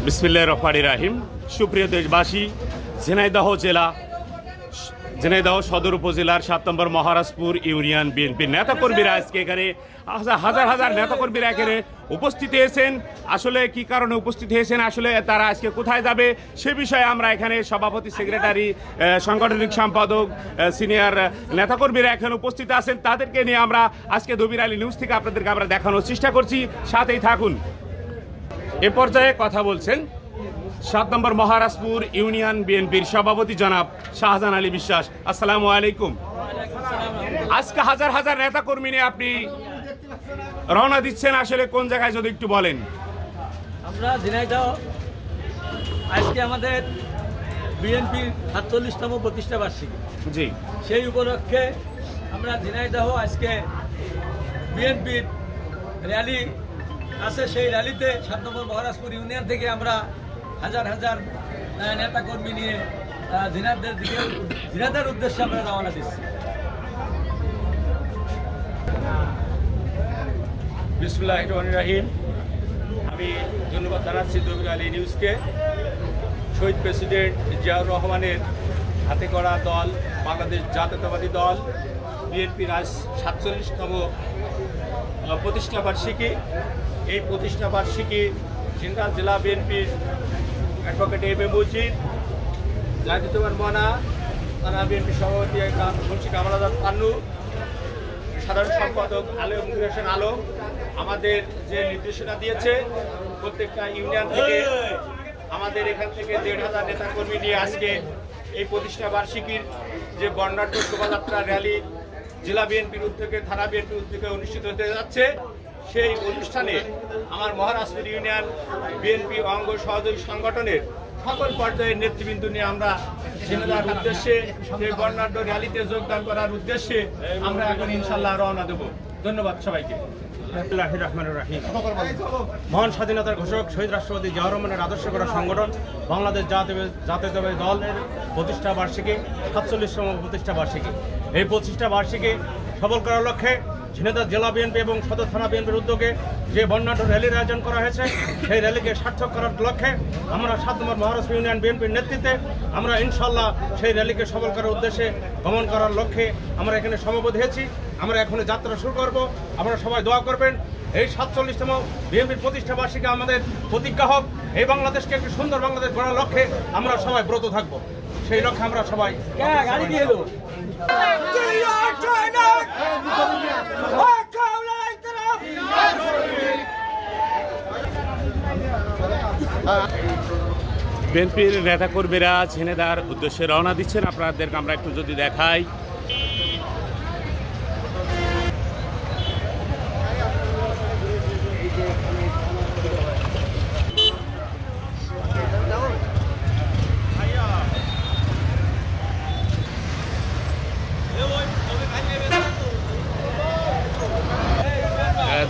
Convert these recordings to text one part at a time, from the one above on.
বিসমিল্লাহির রহমানির রহিম। সুপ্রিয় দেশবাসী, ঝিনাইদহ সদর উপজেলার ৭ নম্বর মহারাজপুর ইউনিয়ন বিএনপির নেতাকর্মীরা আজকে এখানে হাজার হাজার নেতাকর্মীরা এখানে উপস্থিত হয়েছেন। আসলে কি কারণে উপস্থিত হয়েছেন, আসলে তারা আজকে কোথায় যাবে সে বিষয়ে আমরা এখানে সভাপতি, সেক্রেটারি, সাংগঠনিক সম্পাদক, সিনিয়র নেতাকর্মীরা এখানে উপস্থিত আছেন। তাদেরকে নিয়ে আমরা আজকে দবির আলী নিউজ থেকে আপনাদেরকে আমরা দেখানোর চেষ্টা করছি, সাথেই থাকুন। এ পর্যায়ে কথা বলছেন ৭ নম্বর মহারাজপুর ইউনিয়ন বিএনপির সভাপতি জনাব শাহজাহান আলী বিশ্বাস। আসসালামু আলাইকুম। আজকে হাজার হাজার নেতাকর্মী নিয়ে আপনি রওনা দিচ্ছেন, আসলে কোন জায়গায় যদি একটু বলেন। আমরা ঝিনাইদহ আজকে আমাদের বিএনপির ৪৭তম প্রতিষ্ঠা বার্ষিকী, জি, সেই উপলক্ষে আমরা ঝিনাইদহ আজকে বিএনপির র্যালি আছে। সেই র্যালিতে ৭ নম্বর মহারাজপুর ইউনিয়ন থেকে আমরা হাজার হাজার নেতাকর্মী নিয়ে ঝিনাইদহের উদ্দেশ্যে আমরা রওনা দিচ্ছি। বিসমিল্লাহির রহমানির রহিম। আমি ধন্যবাদ জানাচ্ছি দবির আলী নিউজকে। শহীদ প্রেসিডেন্ট জিয়াউর রহমানের হাতে গড়া দল বাংলাদেশ জাতীয়তাবাদী দল বিএনপির আজ ৪৭তম প্রতিষ্ঠা বার্ষিকী। এই প্রতিষ্ঠা বার্ষিকী ঝিনাইদহ জেলা বিএনপির advocate M A Majid, Zahiduzzaman মনা, থানা বিএনপি সভাপতি মুন্সি কামাল আজাদ পান্নু, সাধারণ সম্পাদক আলম হোসেন আলম আমাদের যে নির্দেশনা দিয়েছে, প্রত্যেকটা ইউনিয়ন থেকে আমাদের এখান থেকে ১,৫০০ নেতাকর্মী নিয়ে আজকে এই প্রতিষ্ঠা বার্ষিকীর যে বর্ণাঢ্য শোভাযাত্রা র্যালি জেলা বিএনপির উদ্যোগে, থানা বিএনপির উদ্যোগে অনুষ্ঠিত হতে যাচ্ছে। সেই অনুষ্ঠানে আমার মহারাজপুর ইউনিয়ন বিএনপি অঙ্গ সহযোগী সংগঠনের সকল পর্যায়ের নেতৃবৃন্দ নিয়ে আমরা ঝিনাইদহের উদ্দেশ্যে এই বর্ণাঢ্য র্যালিতে যোগদান করার উদ্দেশ্যে আমরা এখন ইনশাল্লাহ রওনা দেব। ধন্যবাদ সবাইকে। বিসমিল্লাহির রহমানির রহিম। মহান স্বাধীনতার ঘোষক শহীদ রাষ্ট্রপতি জিয়াউর রহমানের আদর্শ করা সংগঠন বাংলাদেশ জাতীয়তাবাদী দলের প্রতিষ্ঠা বার্ষিকী, ৪৭তম প্রতিষ্ঠা বার্ষিকী। এই প্রতিষ্ঠা বার্ষিকী সফল করার লক্ষ্যে ঝিনাইদহ জেলা বিএনপি এবং সদর থানা বিএনপির উদ্যোগে যে বর্ণাঢ্য র্যালির আয়োজন করা হয়েছে, সেই র্যালিকে সার্থক করার লক্ষ্যে আমরা ৭ নম্বর মহারাজপুর ইউনিয়ন বিএনপির নেতৃত্বে আমরা ইনশাল্লাহ সেই র্যালিকে সফল করার উদ্দেশ্যে গমন করার লক্ষ্যে আমরা এখানে সমবেত হয়েছি। আমরা এখন যাত্রা শুরু করব। আপনারা সবাই দোয়া করবেন এই ৪৭তম বিএনপির প্রতিষ্ঠা বার্ষিকী আমাদের প্রতিজ্ঞা হোক, এই বাংলাদেশকে একটি সুন্দর বাংলাদেশ গড়ার লক্ষ্যে আমরা সবাই ব্রত থাকব। সেই লক্ষ্যে আমরা সবাই বিএনপির নেতাকর্মীরা ঝিনাইদহের উদ্দেশ্যে রওনা দিচ্ছেন। আপনাদেরকে আমরা একটু যদি দেখাই,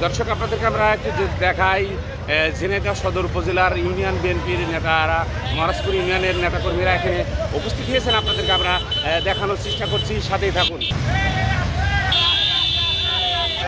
দর্শক আপনাদেরকে আমরা একটু দেখাই ঝিনাইদহ সদর উপজেলার ইউনিয়ন বিএনপির নেতারা, মহারাজপুর ইউনিয়নের নেতাকর্মীরা এখানে উপস্থিত হয়েছেন। আপনাদেরকে আমরা দেখানোর চেষ্টা করছি, সাথেই থাকুন।